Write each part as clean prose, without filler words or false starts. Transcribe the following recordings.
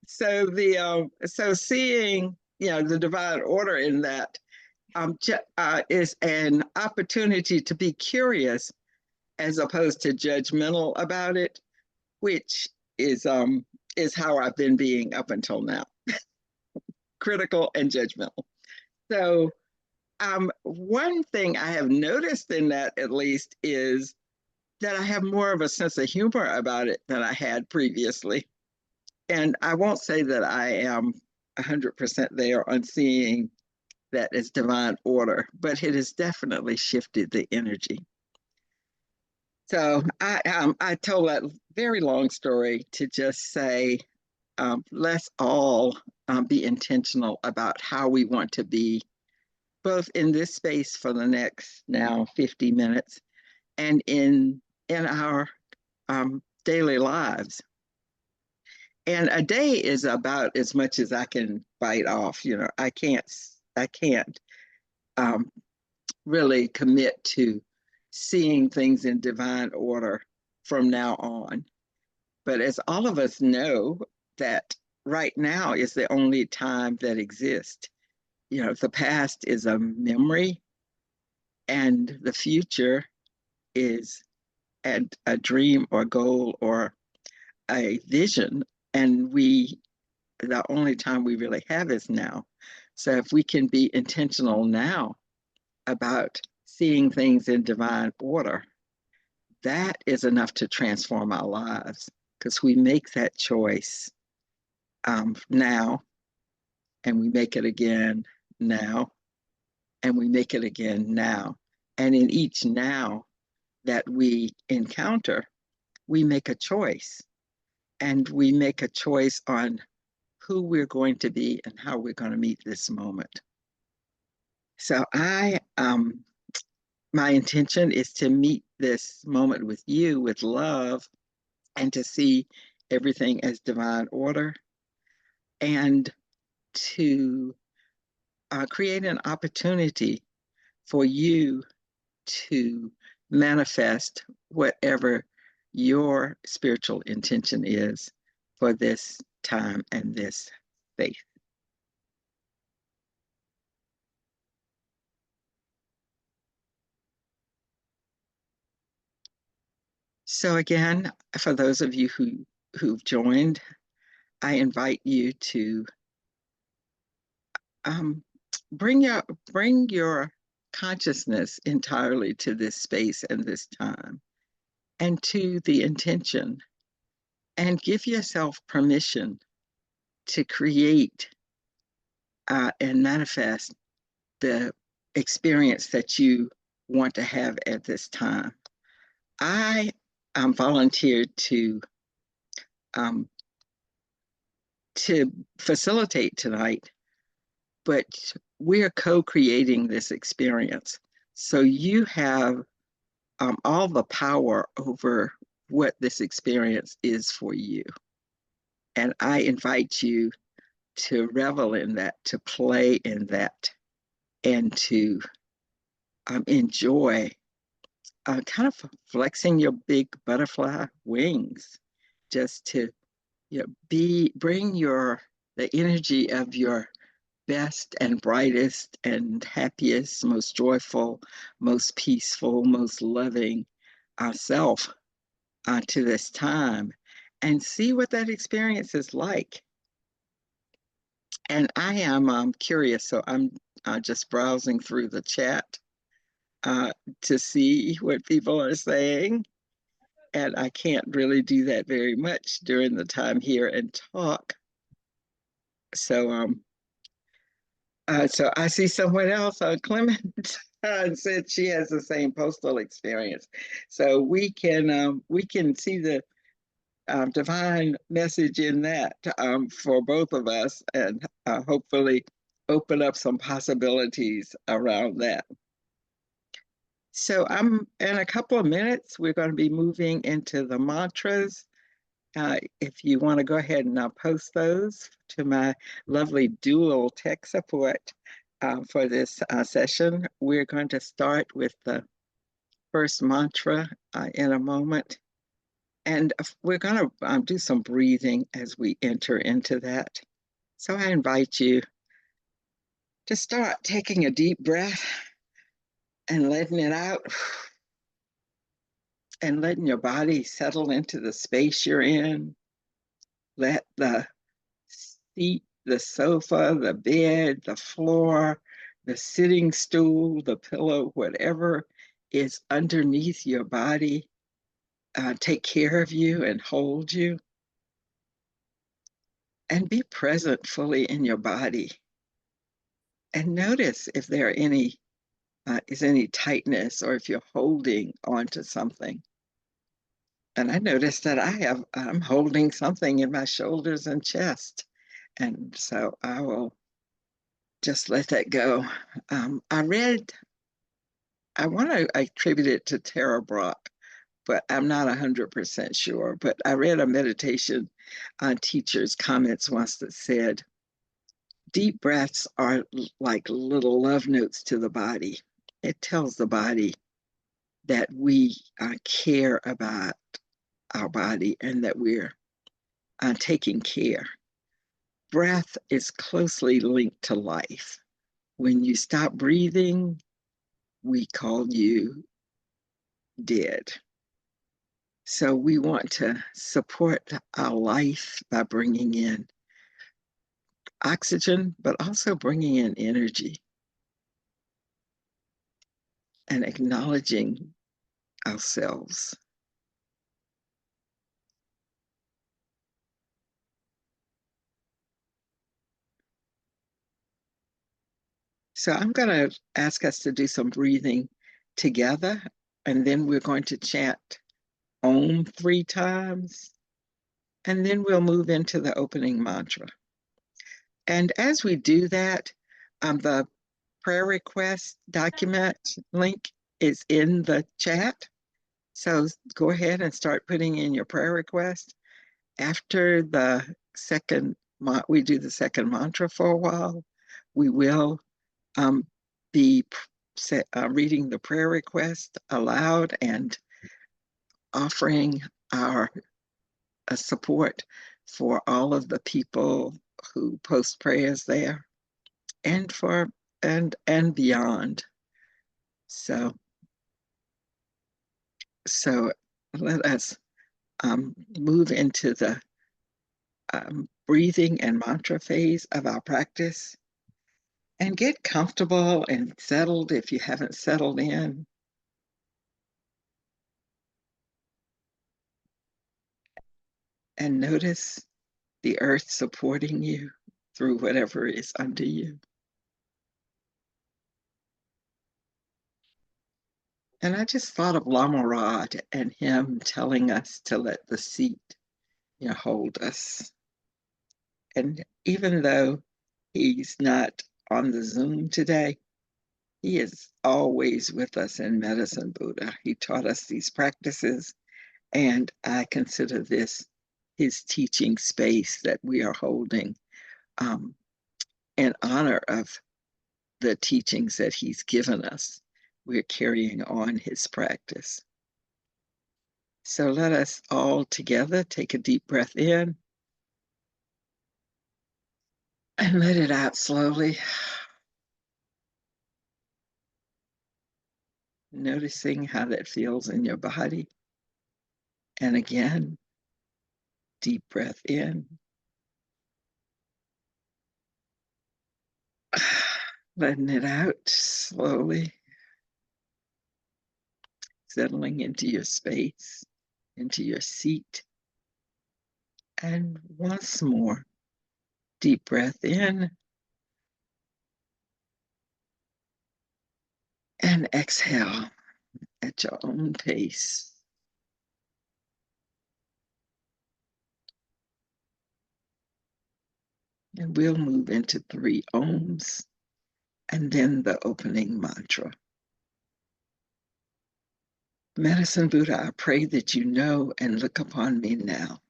So seeing, the divine order in that is an opportunity to be curious as opposed to judgmental about it, which is how I've been being up until now, critical and judgmental. So one thing I have noticed in that, at least, is that I have more of a sense of humor about it than I had previously. And I won't say that I am 100% there on seeing that as divine order, but it has definitely shifted the energy. So I told that very long story to just say, let's all be intentional about how we want to be, both in this space for the next now 50 minutes and in our daily lives. And a day is about as much as I can bite off. I can't um, really commit to seeing things in divine order from now on. But as all of us know, that right now is the only time that exists. The past is a memory, and the future is a dream or goal or a vision. And the only time we really have is now. So if we can be intentional now about seeing things in divine order, that is enough to transform our lives, because we make that choice now, and we make it again now, and we make it again now. And in each now that we encounter, we make a choice, and we make a choice on who we're going to be and how we're going to meet this moment. So my intention is to meet this moment with you with love, and to see everything as divine order, and to create an opportunity for you to manifest whatever your spiritual intention is for this time and this faith. So again, for those of you who've joined, I invite you to um, bring your consciousness entirely to this space and this time, and to the intention, and give yourself permission to create and manifest the experience that you want to have at this time. I volunteered um, to facilitate tonight, but we're co-creating this experience. So you have all the power over what this experience is for you. And I invite you to revel in that, to play in that, and to enjoy kind of flexing your big butterfly wings, just to bring the energy of your best and brightest and happiest, most joyful, most peaceful, most loving self to this time, and see what that experience is like. And I am curious, so I'm just browsing through the chat to see what people are saying. And I can't really do that very much during the time here and talk. So so I see someone else, Clement, said she has the same postal experience. So we can see the divine message in that for both of us, and hopefully open up some possibilities around that. So in a couple of minutes, we're going to be moving into the mantras. If you want to go ahead and post those to my lovely dual tech support for this session. We're going to start with the first mantra in a moment. And we're going to do some breathing as we enter into that. So I invite you to start taking a deep breath and letting it out and letting your body settle into the space you're in. Let the seat, the sofa, the bed, the floor, the sitting stool, the pillow, whatever is underneath your body, take care of you and hold you. And be present fully in your body. And notice if there are any is any tightness or if you're holding onto something. And I noticed that I'm holding something in my shoulders and chest. And so I will just let that go. I want to attribute it to Tara Brach, but I'm not 100% sure. But I read a meditation teacher's comments once that said, deep breaths are like little love notes to the body. It tells the body that we care about our body and that we're taking care. Breath is closely linked to life. When you stop breathing, we call you dead. So we want to support our life by bringing in oxygen, but also bringing in energy and acknowledging ourselves. So I'm going to ask us to do some breathing together, and then we're going to chant Om 3 times, and then we'll move into the opening mantra. And as we do that, the prayer request document link is in the chat. So go ahead and start putting in your prayer request. After the second, we do the second mantra for a while, we will be reading the prayer request aloud and offering our support for all of the people who post prayers there and for and beyond. So let us move into the breathing and mantra phase of our practice and get comfortable and settled if you haven't settled in. And notice the earth supporting you through whatever is under you. And I just thought of Lama Rod and him telling us to let the seat, hold us. And even though he's not on the Zoom today, he is always with us in Medicine Buddha. He taught us these practices, and I consider this his teaching space that we are holding in honor of the teachings that he's given us. We're carrying on his practice. So let us all together take a deep breath in and let it out slowly. Noticing how that feels in your body. And again, deep breath in. Letting it out slowly. Settling into your space, into your seat. And once more, deep breath in. And exhale at your own pace. And we'll move into 3 ohms and then the opening mantra. Medicine Buddha, I pray that you know and look upon me now.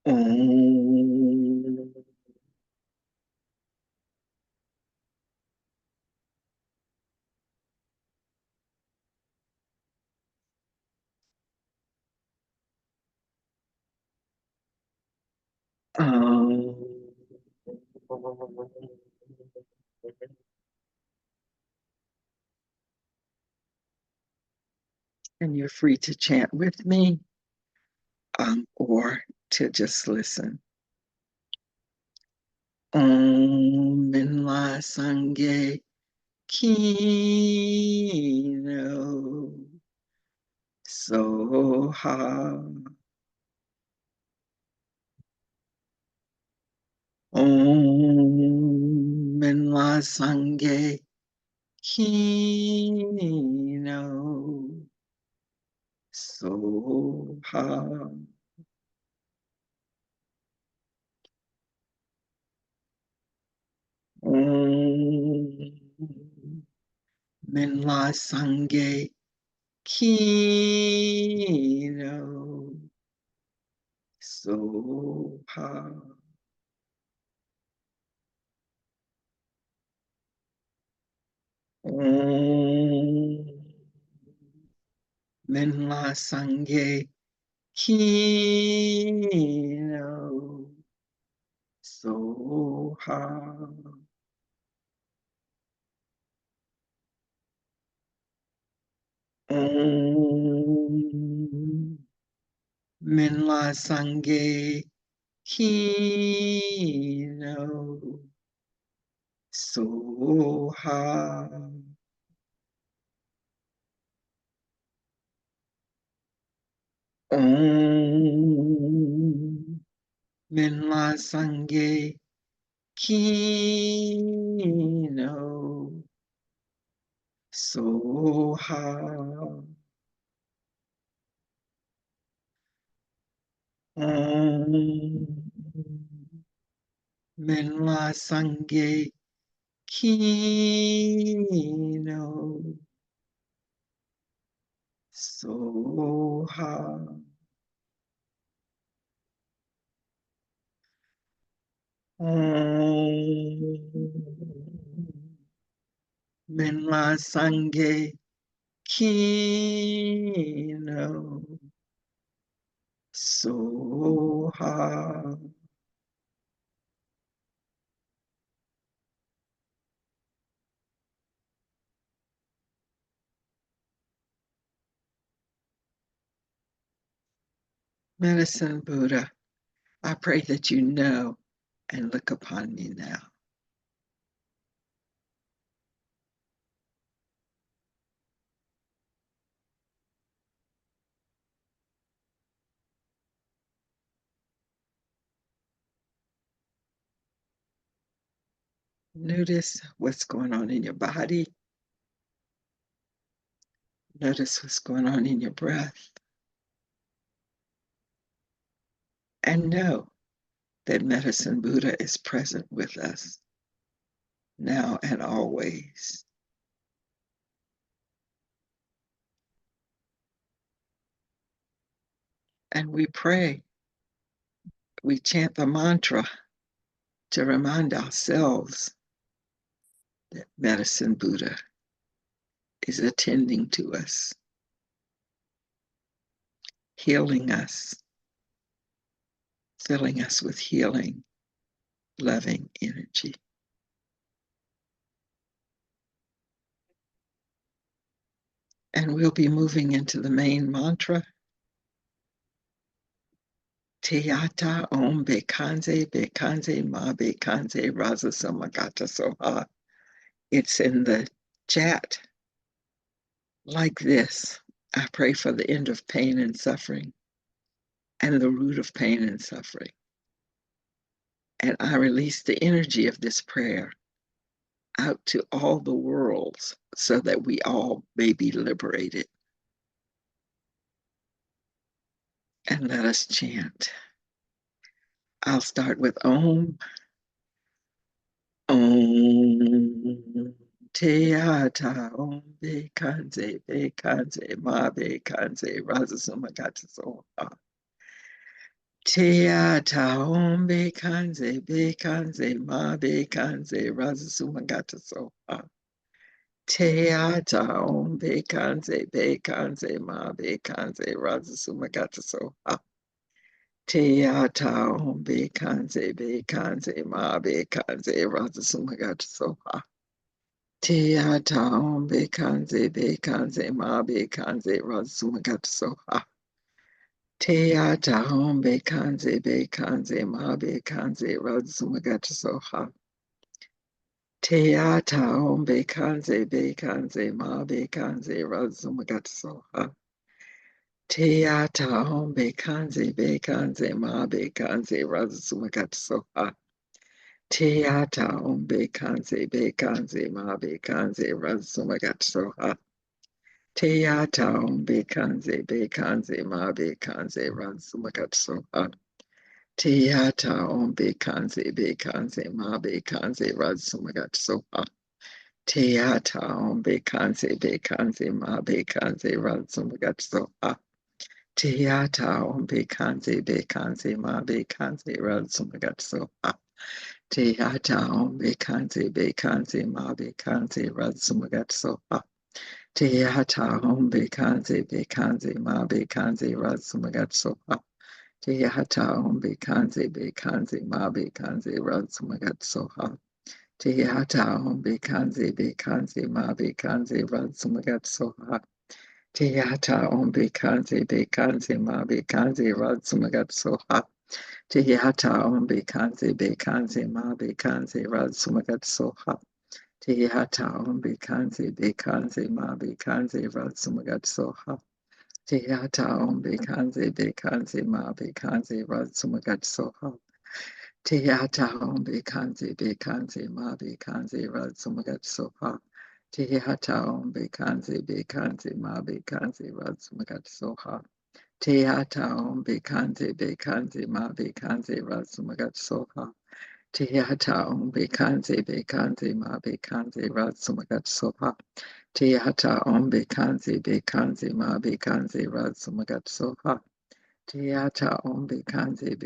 Om. Um, and you're free to chant with me, or to just listen. Om Minla Sangye Kino Soha. Om Minla Sangye Kino Soha. Om Minla Sangye Kino Soha. Om Minla Sangye Kino Soha. Om Minla Sangye Kino Soha. Om Minla Sangye Kino Soha. Om Minla Sangye Kino Soha. Om Minla Sangye Kino Soha. Medicine Buddha, I pray that you know and look upon me now. Notice what's going on in your body. Notice what's going on in your breath. And know that Medicine Buddha is present with us now and always. And we pray, we chant the mantra to remind ourselves that Medicine Buddha is attending to us, healing us, filling us with healing, loving energy. And we'll be moving into the main mantra. Teata Om Bekanze Ma Bekanze Raza Samagata Soha. It's in the chat like this. I pray for the end of pain and suffering and the root of pain and suffering. And I release the energy of this prayer out to all the worlds so that we all may be liberated. And let us chant. I'll start with Om. Om. Teata Om Bekanze Ma Bekanze Razasumagata Soha. Teata home bekanze ma bekanze razasumagata soha. Teata home bekanze ma bekanze razasumagata soha. Teata home bekanze ma bekanze razasumagata soha. Teata home bekanze ma bekanze razasumagata soha. Teata home bekanze ma bekanze razumagata soha. Teata home bekanze ma bekanze razumagata soha. Teata home bekanze ma bekanze razumagata soha. Teata home bekanze ma bekanze razumagata soha. Teata home bekanze ma bekanze razumagata soha. Teata home bekanze ma bekanze razumagata soha. Teata home bekanze ma bekanze razumagata soha. Teata home bekanze ma bekanze razumagata soha. Teata home bekanze ma bekanze razumagata soha. Teata home bekanze ma bekanze razumagata soha. Teata home bekanze ma bekanze razumagata soha. Teata home bekanze ma bekanze razumagata soha. Teata home bekanze ma bekanze razumagata soha. Teata home bekanze ma bekanze razumagata soha. Teata home bekanze ma bekanze razumagata soha. Teata home bekanze ma bekanze razumagata soha. Teata home bekanze ma bekanze razumagata soha. Teata home bekanze ma bekanze razumagata soha. Teata home bekanze ma bekanze razumagata soha. Teata home bekanze ma bekanze razumagata soha. Teata home bekanze ma bekanze razumagata soha. Teata home bekanze ma bekanze razumagata soha. Teata home bekanze ma bekanze razumagata soha. Teata home bekanze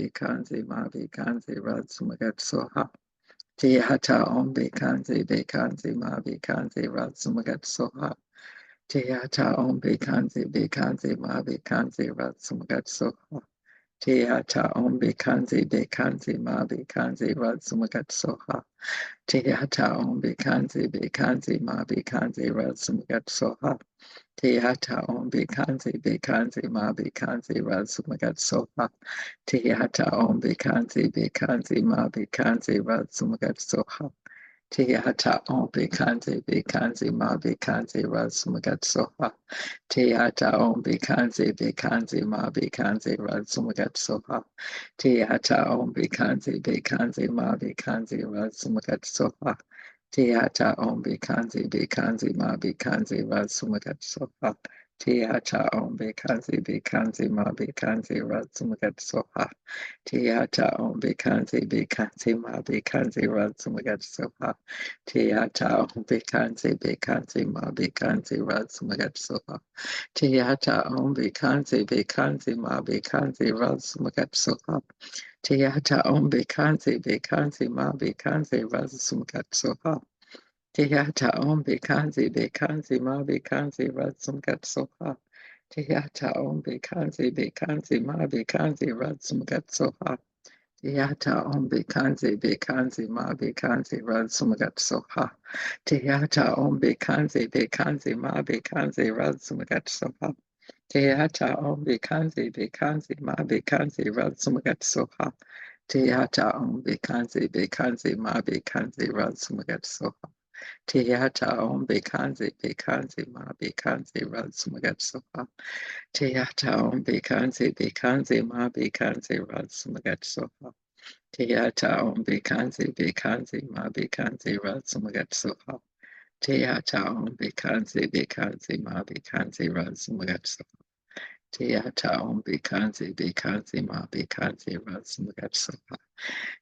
ma bekanze razumagata soha. Teata home bekanze ma bekanze razumagata soha. Teata home bekanze ma bekanze razumagata soha. Teata home bekanze ma bekanze razumagata soha. Teata home bekanze ma bekanze razumagata soha. Teata home bekanze ma bekanze razumagata soha. Teata home bekanze ma bekanze razumagata soha. Teata home bekanze ma bekanze razumagata soha. Teata home bekanze ma bekanze razumagata soha. Teata home bekanze ma bekanze razumagata soha. Teata home bekanze ma bekanze razumagata soha. Teata home bekanze ma bekanze razumagata soha. Teata home bekanze ma bekanze razumagata soha. Teata home bekanze ma bekanze razumagata soha. Teata home bekanze ma bekanze razumagata soha. Teata home bekanze ma bekanze razumagata soha. Teata home bekanze ma bekanze razumagata soha. Teata home bekanze ma bekanze razumagata soha. Teata home bekanze ma bekanze razumagata soha. Teata home bekanze ma bekanze razumagata soha. Teata home bekanze ma bekanze razumagata soha. Teata home bekanze ma bekanze razumagata soha. Teata home bekanze ma bekanze razumagata soha. Teata home bekanze ma bekanze razumagata soha. Teata home bekanze ma bekanze razumagata soha.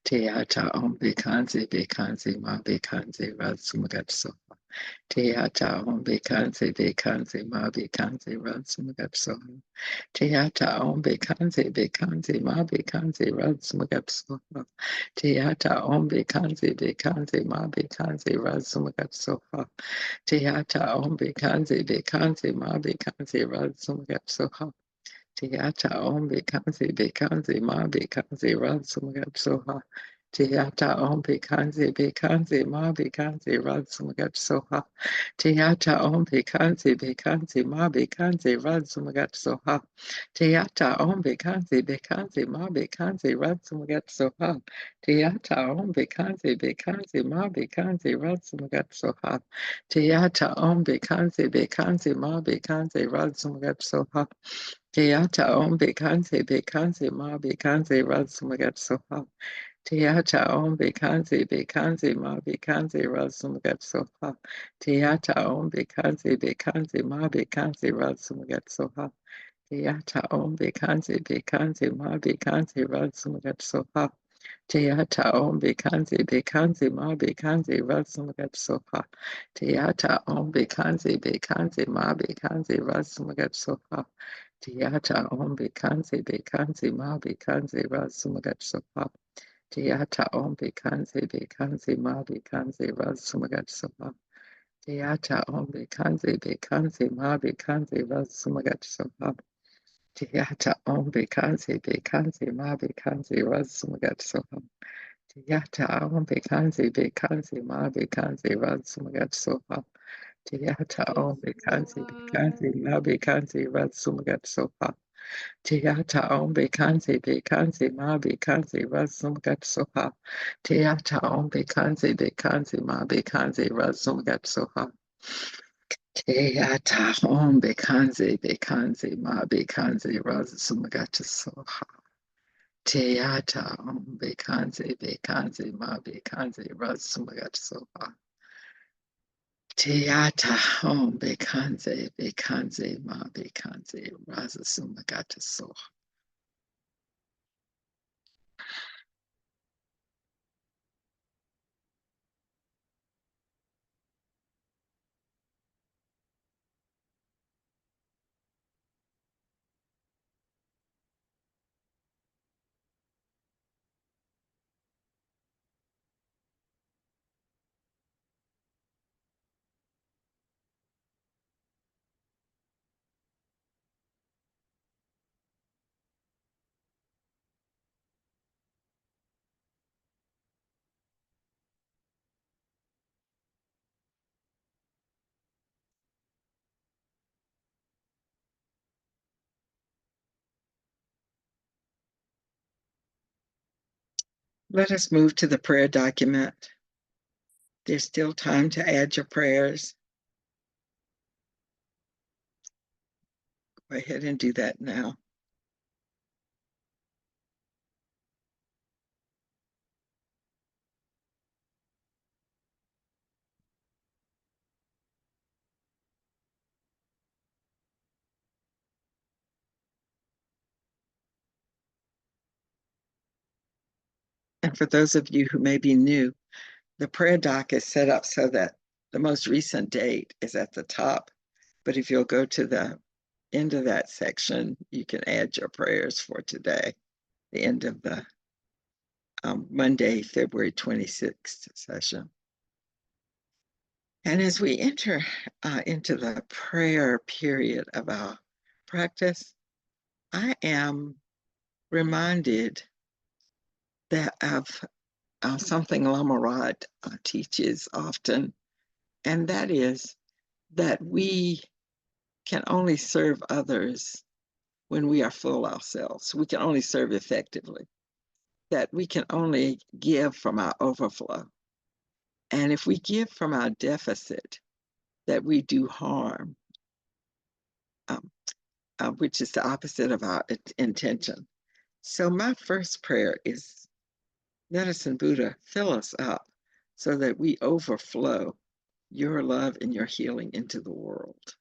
Teata home bekanze ma bekanze razumagata soha. Teata on Bekanzi, Ma Bekanzi, Ratsumagapso. Teata on Bekanzi, Ma Bekanzi, Ratsumagapso. Teata on Bekanzi, Ma Bekanzi, Ratsumagapso. Teata on Bekanzi, Ma Bekanzi, Ratsumagapso. Teata on Bekanzi, Ma Bekanzi, Ratsumagapso. Teata on Bekanzi, Ma Bekanzi, Ratsumagapso. Teata on Bekanzi, Ma Bekanzi, Ratsumagapso. Teata on Bekanzi, Ma Bekanzi, Ratsumagapso. Teata on Bekanzi, Ma Bekanzi, Ratsumagapso. Teata on Bekanzi, Ma Bekanzi, Ratsumagapso. Teata on Bekanzi, Ma Bekanzi, Ratsumagapso. Teata on Bekanzi, Ma Bekanzi, Ratsumagapso. Teata on Bekanzi, Ma Bekanzi, Ratsumagapso. Teata on Bekanzi, Ma Bekanzi, Ratsumagapso. Teata on Bekanzi, Ma Bekanzi, Ratsumagapso. Teata on Bekanzi, Ma Bekanzi, Ratsumagapso. Teata on Bekanzi, Ma Bekanzi, Ratsumagapso. Teata on Bekanzi, Ma Bekanzi, Ratsumagapso. Teata on Bekanzi, Ma Bekanzi, Ratsumagapso. Teata on Bekanzi, Ma Bekanzi, Ratsumagapso. Teata on Bekanzi, Ma Bekanzi, Ratsumagapso. Teata on Bekanzi, Ma Bekanzi, Ratsumagapso. Teata on Bekanzi, Ma Bekanzi, Ratsumagapso. Teata on Bekanzi, Ma Bekanzi, Ratsumagapso. Teata on Bekanzi, Ma Bekanzi, Ratsumagapso. Teata on Bekanzi, Ma Bekanzi, Ratsumagapso. Teata on Bekanzi, Ma Bekanzi, Ratsumagapso. Let us move to the prayer document. There's still time to add your prayers. Go ahead and do that now. And for those of you who may be new, the prayer doc is set up so that the most recent date is at the top. But if you'll go to the end of that section, you can add your prayers for today, the end of the Monday, February 26th session. And as we enter into the prayer period of our practice, I am reminded that of something Lama Rod teaches often, and that is that we can only serve others when we are full ourselves. We can only serve effectively, that we can only give from our overflow. And if we give from our deficit, that we do harm, um, which is the opposite of our intention. So my first prayer is, Medicine Buddha, fill us up so that we overflow your love and your healing into the world.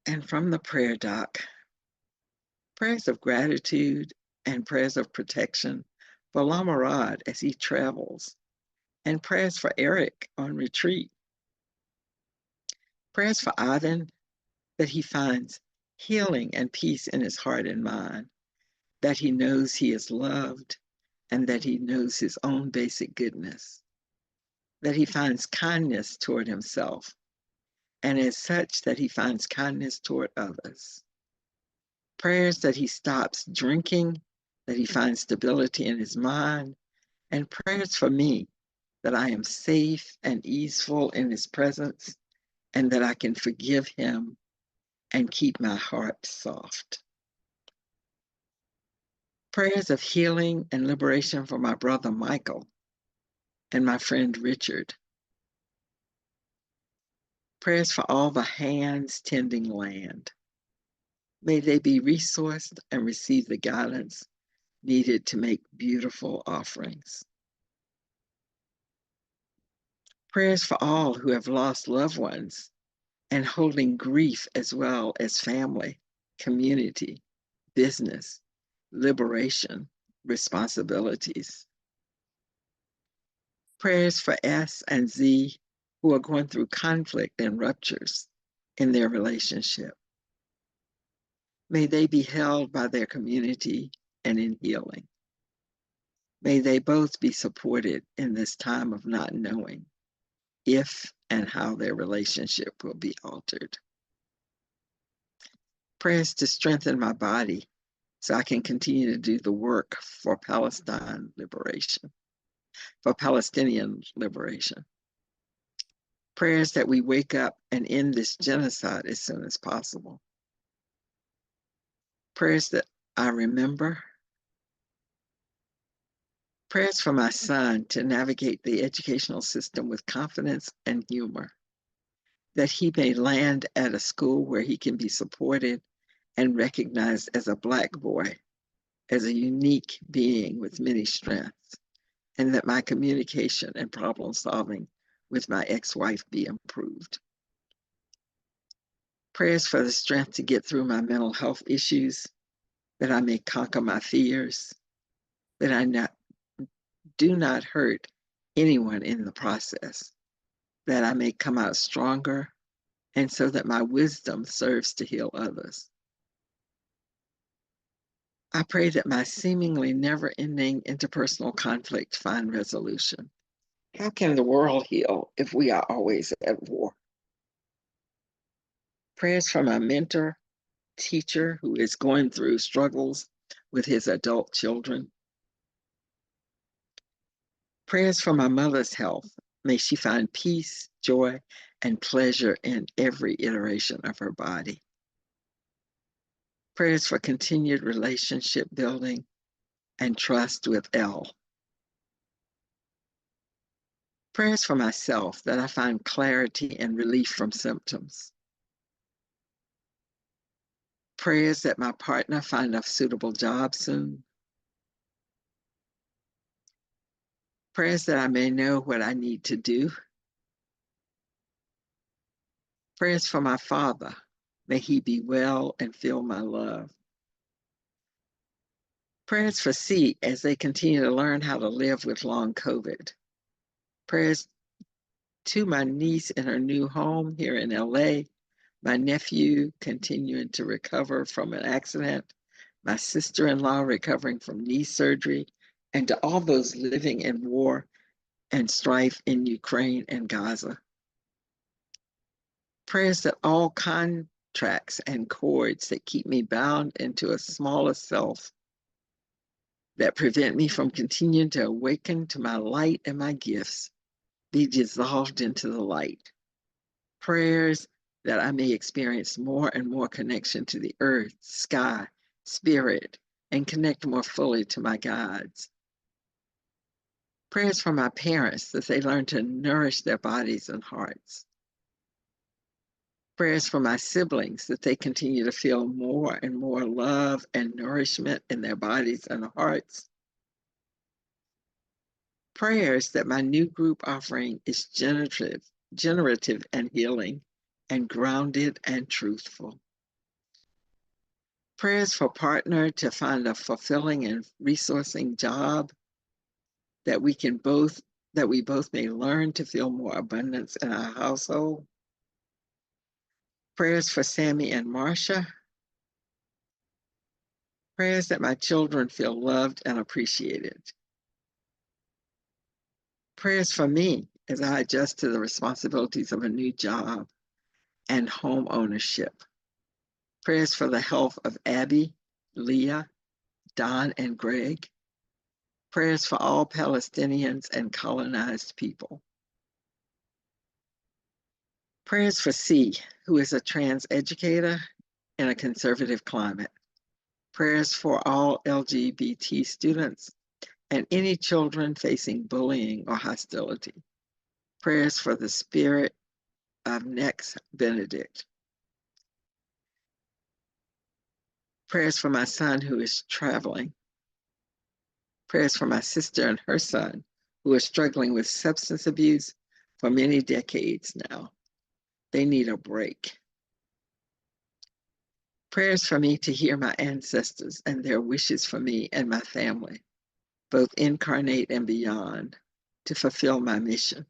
And from the prayer doc, prayers of gratitude and prayers of protection for Lama Rod as he travels and prayers for Eric on retreat. Prayers for Ivan, that he finds healing and peace in his heart and mind, that he knows he is loved, and that he knows his own basic goodness, that he finds kindness toward himself, and as such, that he finds kindness toward others. Prayers that he stops drinking, that he finds stability in his mind, and prayers for me, that I am safe and easeful in his presence, and that I can forgive him and keep my heart soft. Prayers of healing and liberation for my brother Michael and my friend Richard. Prayers for all the hands tending land. May they be resourced and receive the guidance needed to make beautiful offerings. Prayers for all who have lost loved ones and holding grief as well as family, community, business, liberation, responsibilities. Prayers for S and Z who are going through conflict and ruptures in their relationship. May they be held by their community and in healing. May they both be supported in this time of not knowing if and how their relationship will be altered. Prayers to strengthen my body so I can continue to do the work for Palestine liberation, for Palestinian liberation. Prayers that we wake up and end this genocide as soon as possible. Prayers that I remember. Prayers for my son to navigate the educational system with confidence and humor, that he may land at a school where he can be supported and recognized as a Black boy, as a unique being with many strengths, and that my communication and problem solving with my ex-wife be improved. Prayers for the strength to get through my mental health issues, that I may conquer my fears, that I do not hurt anyone in the process, that I may come out stronger, and so that my wisdom serves to heal others. I pray that my seemingly never-ending interpersonal conflict find resolution. How can the world heal if we are always at war? Prayers for my mentor, teacher who is going through struggles with his adult children. Prayers for my mother's health. May she find peace, joy, and pleasure in every iteration of her body. Prayers for continued relationship building and trust with Elle. Prayers for myself that I find clarity and relief from symptoms. Prayers that my partner find a suitable job soon. Prayers that I may know what I need to do. Prayers for my father. May he be well and feel my love. Prayers for C as they continue to learn how to live with long COVID. Prayers to my niece in her new home here in LA, my nephew continuing to recover from an accident, my sister-in-law recovering from knee surgery, and to all those living in war and strife in Ukraine and Gaza. Prayers that all contracts and cords that keep me bound into a smaller self, that prevent me from continuing to awaken to my light and my gifts, be dissolved into the light. Prayers that I may experience more and more connection to the earth, sky, spirit, and connect more fully to my guides. Prayers for my parents that they learn to nourish their bodies and hearts. Prayers for my siblings that they continue to feel more and more love and nourishment in their bodies and hearts. Prayers that my new group offering is generative and healing, and grounded and truthful. Prayers for partner to find a fulfilling and resourcing job, that we can both that we both may learn to feel more abundance in our household. Prayers for Sammy and Marcia. Prayers that my children feel loved and appreciated. Prayers for me as I adjust to the responsibilities of a new job and home ownership. Prayers for the health of Abby, Leah, Don, and Greg. Prayers for all Palestinians and colonized people. Prayers for C, who is a trans educator in a conservative climate. Prayers for all LGBT students and any children facing bullying or hostility. Prayers for the spirit of Next Benedict. Prayers for my son who is traveling. Prayers for my sister and her son who are struggling with substance abuse for many decades now. They need a break. Prayers for me to hear my ancestors and their wishes for me and my family, both incarnate and beyond, to fulfill my mission.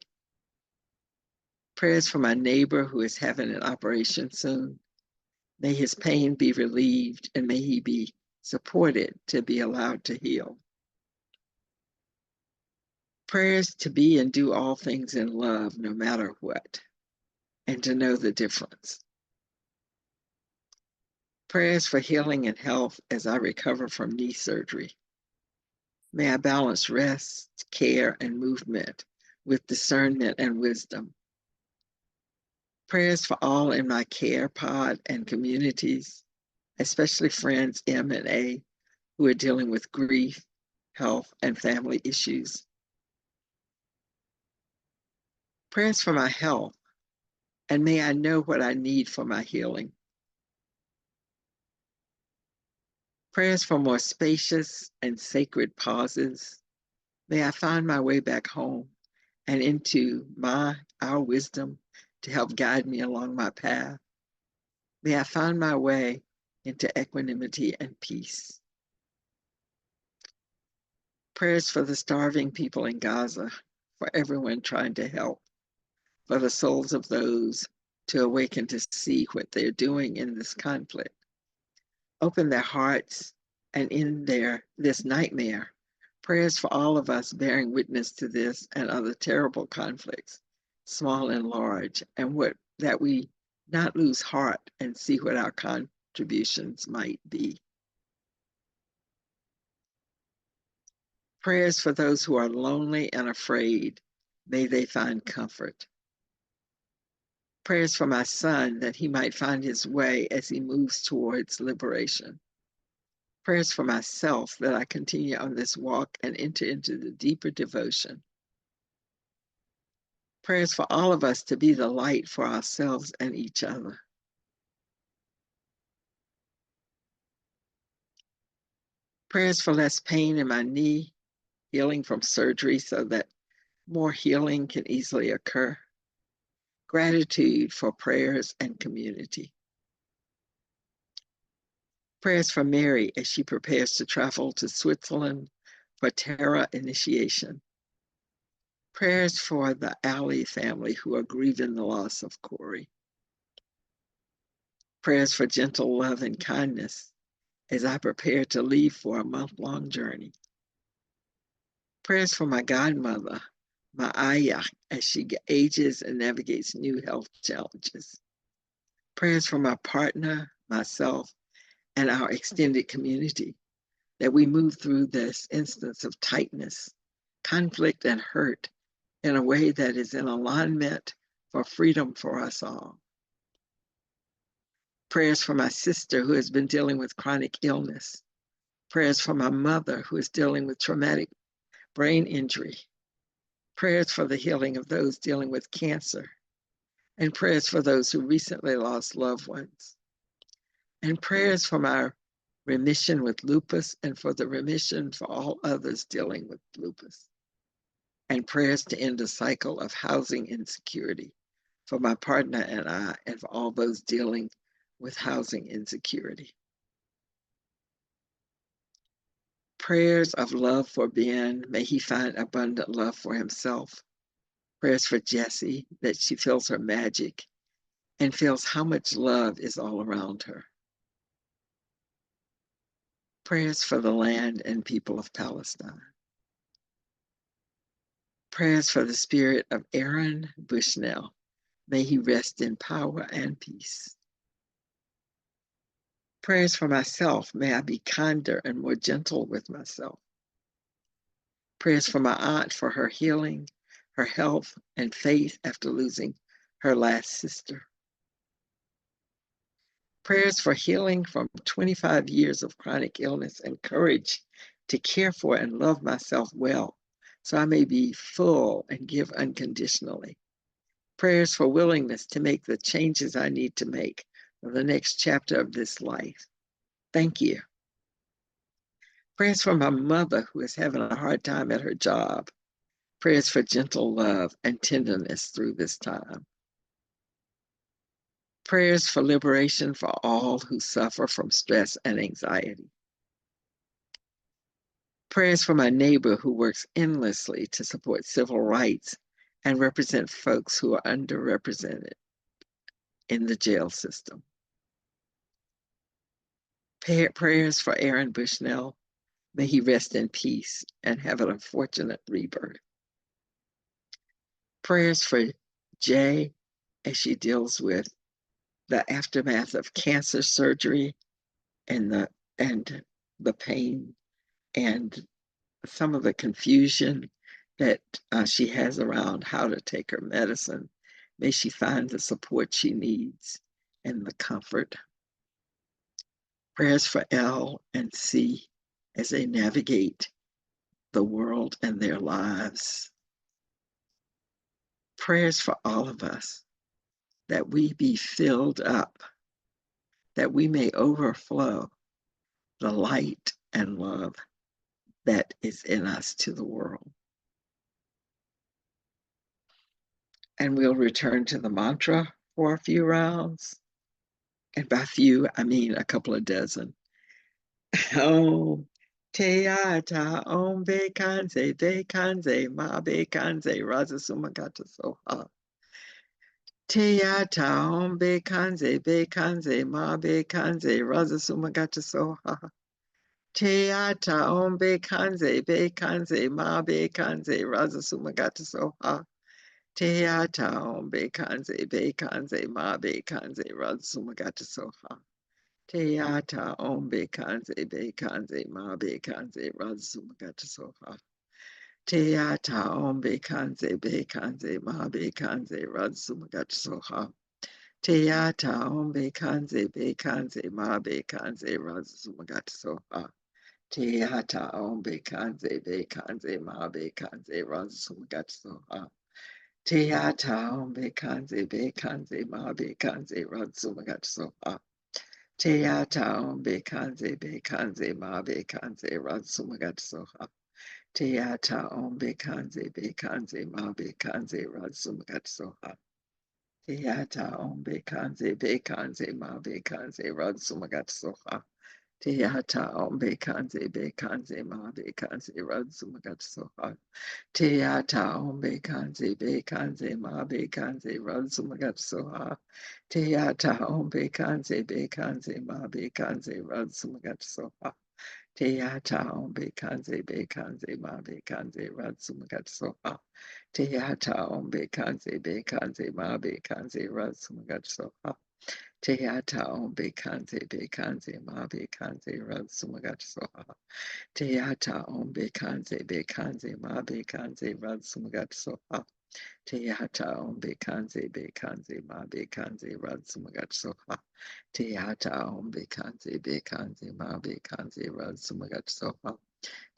Prayers for my neighbor who is having an operation soon. May his pain be relieved and may he be supported to be allowed to heal. Prayers to be and do all things in love, no matter what, and to know the difference. Prayers for healing and health as I recover from knee surgery. May I balance rest, care, and movement with discernment and wisdom. Prayers for all in my care pod and communities, especially friends M and A who are dealing with grief, health, and family issues. Prayers for my health, and may I know what I need for my healing. Prayers for more spacious and sacred pauses. May I find my way back home and into our wisdom to help guide me along my path. May I find my way into equanimity and peace. Prayers for the starving people in Gaza, for everyone trying to help, for the souls of those to awaken to see what they're doing in this conflict. Open their hearts and in this nightmare. Prayers for all of us bearing witness to this and other terrible conflicts, small and large, and that we not lose heart and see what our contributions might be. Prayers for those who are lonely and afraid. May they find comfort. Prayers for my son that he might find his way as he moves towards liberation. Prayers for myself that I continue on this walk and enter into the deeper devotion. Prayers for all of us to be the light for ourselves and each other. Prayers for less pain in my knee, healing from surgery so that more healing can easily occur. Gratitude for prayers and community. Prayers for Mary as she prepares to travel to Switzerland for Terra initiation. Prayers for the Alley family who are grieving the loss of Corey. Prayers for gentle love and kindness as I prepare to leave for a month-long journey. Prayers for my godmother, my Aya, as she ages and navigates new health challenges. Prayers for my partner, myself, and our extended community, that we move through this instance of tightness, conflict, and hurt in a way that is in alignment for freedom for us all. Prayers for my sister who has been dealing with chronic illness. Prayers for my mother who is dealing with traumatic brain injury. Prayers for the healing of those dealing with cancer. And prayers for those who recently lost loved ones. And prayers for my remission with lupus and for the remission for all others dealing with lupus. And prayers to end a cycle of housing insecurity for my partner and I, and for all those dealing with housing insecurity. Prayers of love for Ben. May he find abundant love for himself. Prayers for Jessie, that she feels her magic and feels how much love is all around her. Prayers for the land and people of Palestine. Prayers for the spirit of Aaron Bushnell. May he rest in power and peace. Prayers for myself. May I be kinder and more gentle with myself. Prayers for my aunt for her healing, her health, and faith after losing her last sister. Prayers for healing from 25 years of chronic illness and courage to care for and love myself well, so I may be full and give unconditionally. Prayers for willingness to make the changes I need to make for the next chapter of this life. Thank you. Prayers for my mother who is having a hard time at her job. Prayers for gentle love and tenderness through this time. Prayers for liberation for all who suffer from stress and anxiety. Prayers for my neighbor who works endlessly to support civil rights and represent folks who are underrepresented in the jail system. Prayers for Aaron Bushnell. May he rest in peace and have an unfortunate rebirth. Prayers for Jay as she deals with the aftermath of cancer surgery and the pain and some of the confusion that she has around how to take her medicine. May she find the support she needs and the comfort. Prayers for L and C as they navigate the world and their lives. Prayers for all of us that we be filled up, that we may overflow the light and love that is in us to the world. And we'll return to the mantra for a few rounds. And by few, I mean a couple of dozen. Om Teata Om Bekanze Ma Bekanze Raza Sumagata Soha. Teata Om Bekanze Ma Bekanze Raza Sumagata Soha. Teata Om Bekanze Ma Bekanze Raza Sumagata Soha. Teata Om Bekanze Ma Bekanze Raza Sumagata Soha. Teata Om Bekanze Ma Bekanze Raza Sumagata Soha. Teata Om Bekanze Ma Bekanze Raza Sumagata Soha. Teata Om Bekanze Ma Bekanze Raza Sumagata Soha. Teata Om Bekanze Ma Bekanze Raza Sumagata Soha. Teata Om Bekanze Ma Bekanze Raza Sumagata Soha. Teata Om Bekanze Ma Bekanze Raza Sumagata Soha. Teata Om Bekanze Ma Bekanze Raza Sumagata Soha. Teata Om Bekanze Ma Bekanze Raza Sumagata Soha. Teata Om Bekanze Ma Bekanze Raza Sumagata Soha. Teata Om Bekanze Ma Bekanze Raza Sumagata Soha. Teata Om Bekanze Ma Bekanze Raza Sumagata Soha. Teata Om Bekanze Ma Bekanze Raza Sumagata Soha. Teata Om Bekanze Ma Bekanze Raza Sumagata Soha. Teata Om Bekanze Ma Bekanze Raza Sumagata Soha. Teata Om Bekanze Ma Bekanze Raza Sumagata Soha. Teata Om Bekanze Ma Bekanze Raza Sumagata Soha. Teata Om Bekanze Ma Bekanze Raza Sumagata Soha.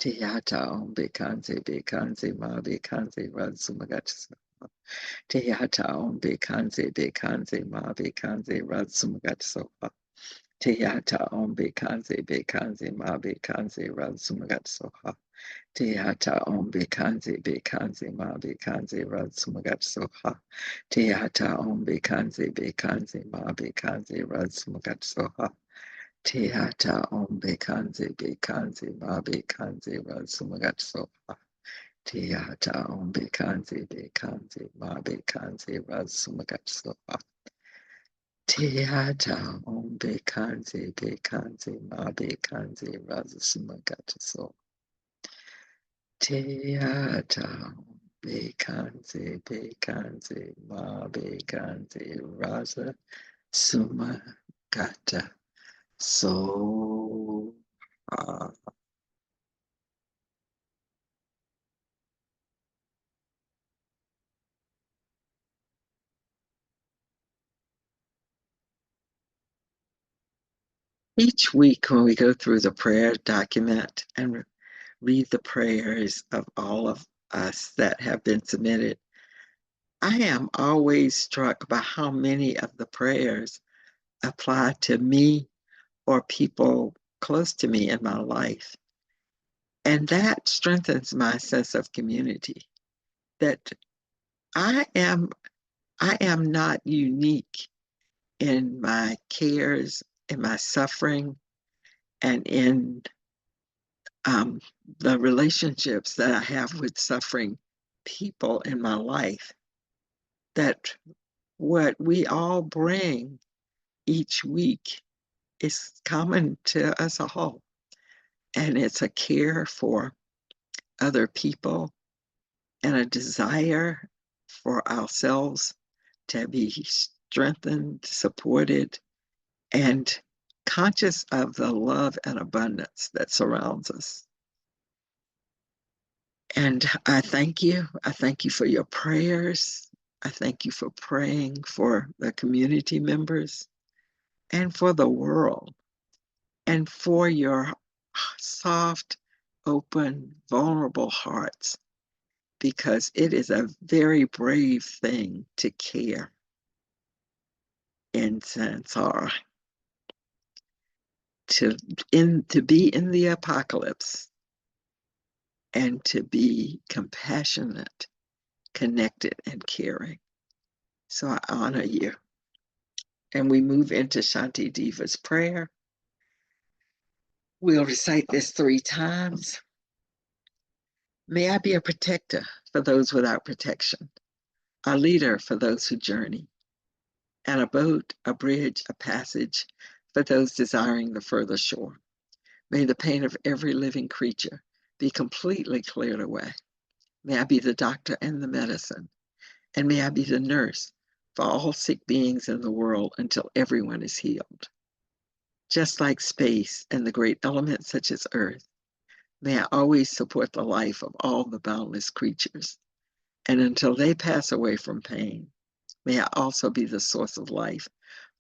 Teata Om Bekanze Ma Bekanze Raza Sumagata Soha. Teata Om Bekanze Ma Bekanze Raza Sumagata Soha. Teata Om Bekanze Ma Bekanze Raza Sumagata Soha. Teata Om Bekanze Ma Bekanze Raza Sumagata Soha. Teata Om Bekanze Ma Bekanze Raza Sumagata Soha. Teata ombe kanze be kanze babe kanze rasumagatso. Teata ombe kanze be kanze babe kanze rasumagatso. Teata ombe kanze be kanze babe kanze rasumagatso. Teata be kanze babe kanze rasa sumagata. So uh, each week when we go through the prayer document and read the prayers of all of us that have been submitted, I am always struck by how many of the prayers apply to me or people close to me in my life. And that strengthens my sense of community, that I am I am not unique in my cares, in my suffering, and in um, the relationships that I have with suffering people in my life. That what we all bring each week is common to us all. And it's a care for other people and a desire for ourselves to be strengthened, supported, and conscious of the love and abundance that surrounds us. And I thank you. I thank you for your prayers. I thank you for praying for the community members and for the world and for your soft, open, vulnerable hearts, because it is a very brave thing to care in Sansara, to be in the apocalypse and to be compassionate, connected, and caring. So I honor you. And we move into Shanti Diva's prayer. We'll recite this 3 times. May I be a protector for those without protection, a leader for those who journey, and a boat, a bridge, a passage for those desiring the further shore. May the pain of every living creature be completely cleared away. May I be the doctor and the medicine, and may I be the nurse for all sick beings in the world until everyone is healed. Just like space and the great elements such as earth, may I always support the life of all the boundless creatures. And until they pass away from pain, may I also be the source of life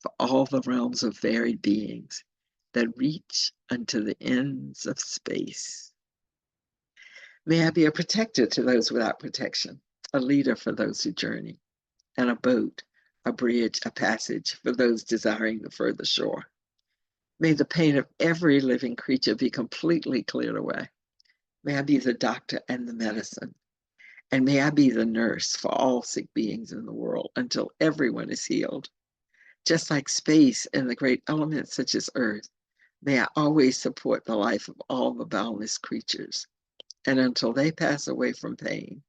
for all the realms of varied beings that reach unto the ends of space. May I be a protector to those without protection, a leader for those who journey, and a boat, a bridge, a passage for those desiring the further shore. May the pain of every living creature be completely cleared away. May I be the doctor and the medicine, and may I be the nurse for all sick beings in the world until everyone is healed. Just like space and the great elements such as earth, may I always support the life of all the boundless creatures. And until they pass away from pain,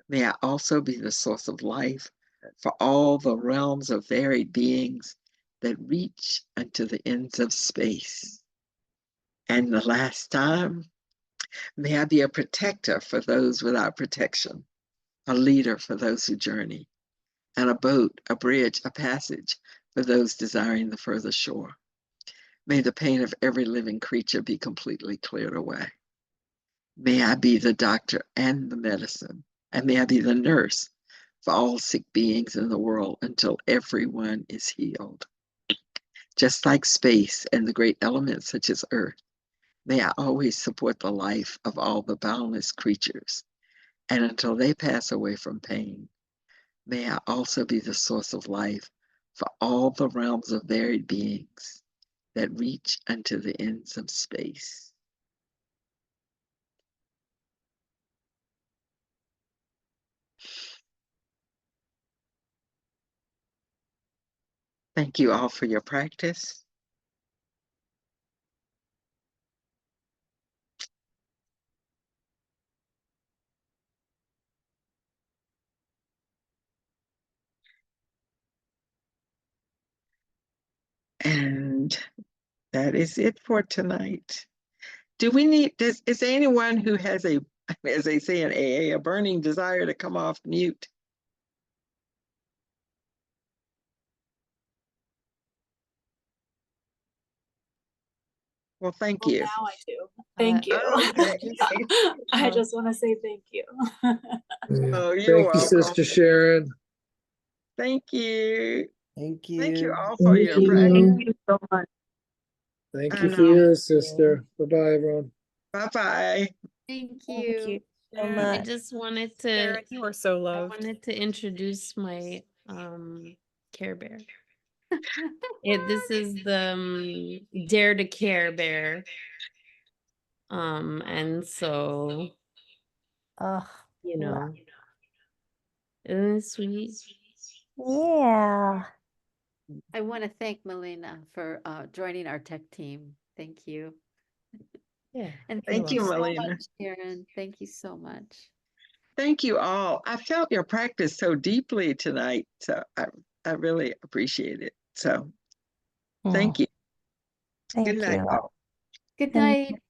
may I also be the source of life for all the realms of varied beings that reach unto the ends of space. And the last time, may I be a protector for those without protection, a leader for those who journey, and a boat, a bridge, a passage for those desiring the further shore. May the pain of every living creature be completely cleared away. May I be the doctor and the medicine, and may I be the nurse for all sick beings in the world until everyone is healed. Just like space and the great elements such as earth, may I always support the life of all the boundless creatures, and until they pass away from pain, may I also be the source of life for all the realms of varied beings that reach unto the ends of space. Thank you all for your practice. And that is it for tonight. Do we need, is there anyone who has a, as they say in AA, a burning desire to come off mute? Well, thank you. Now I do. Thank you. Okay. I just want to say thank you. Oh, you're Thank you, welcome. Sister Sharon. Thank you. Thank you. Thank you all for Thank your you. practice. Thank you so much. Thank I you for know. yours, sister. Bye-bye, everyone. Bye-bye. Thank Thank you. you so I much. just wanted to Sharon, you are so I loved. wanted to introduce my Care Bear. This is the Dare to Care Bear. And so Oh, you know, isn't it sweet? yeah. I want to thank Melina for joining our tech team. Thank you. Yeah. And Thank you, so Melina. much, Sharon. Thank you so much. Thank you all. I felt your practice so deeply tonight. So I really appreciate it. So thank you. Thank Good night. you. Good Thank night.